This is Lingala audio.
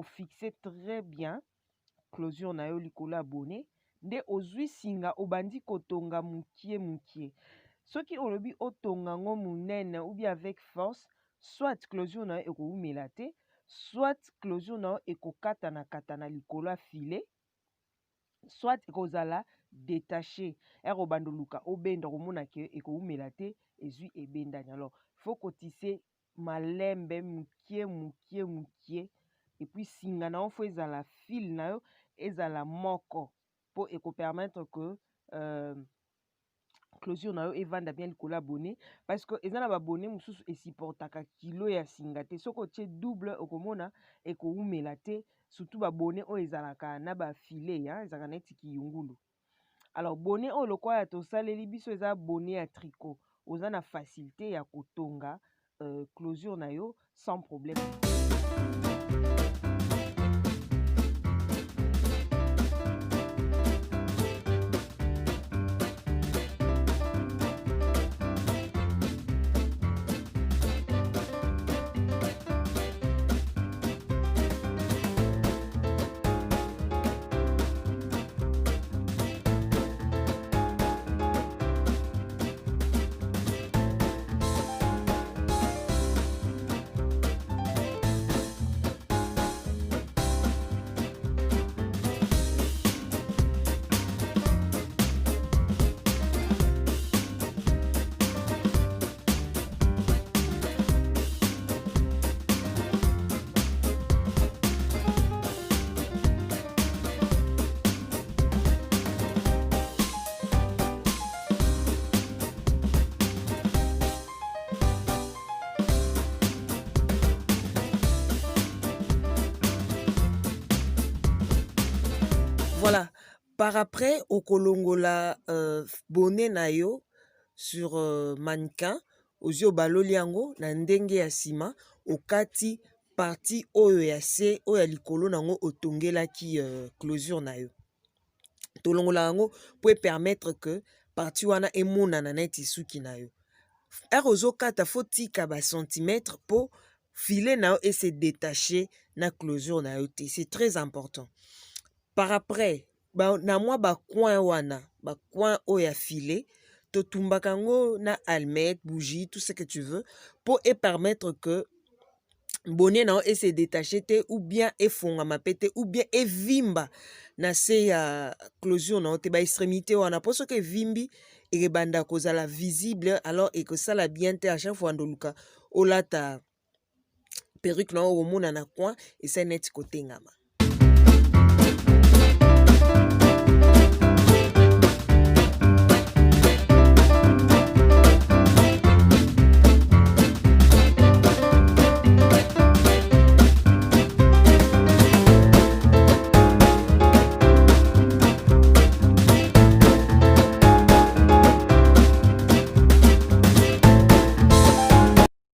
fixer très bien closure na yo likolo ya bonnet nde ozwi singa obandi kotonga mukie. Soki olobi otonga ngo munene ou bien avec force, soit closure na yo ekoumela te, soit closure na yo ekokatana likolo ya filet, soit ekozala détaché. Obando luka obenda komona ke ekoumela te ezwi ebendani. Alors, faut kotise malembe mukie et puis singa na yo faut ezala fil na yo ezala moko po permettre que closure na yo evanda bien likolo ya bonnet, parce que eza na ba bonnet mususu esupportaka kilo ya singa te. Soko tie double okomona ekoumela te, surtout ba bonnet oyo ezalaka na ba filet ezalaka neti kiyungulu. Alors bonnet oyo lokwa ya tosaleli biso eza bonnet ya tricot, oza na facilité ya kotonga closure na yo sans problème. Voilà, par après, au kolongola bonnet na yo sur mannequin, aux yeux baloliango, na ndenge ya sima, okati parti oyo ya se, oyo ya likolo nango otongela ki closure na yo. Tolongola yango peut permettre que parti wana emona na neti suki na yo. Ozo kata faut tika ba centimètre po filet na yo et se détacher na closure na yo te. C'est très important. Par après, na mwa ba coin wana, ba coin oya filet, to tumbakango na allumette, bougie, tout ce que tu veux, pour permettre que bonnet na et se détacher te, ou bien efonga mapete, ou bien evimba na se ya closure na te ba extrémité wana, pour ce que vimbi et banda kozala visible, alors et que ça la bien te à chaque fois ndoluka olata perruque na omona na coin et ça net côté ngama.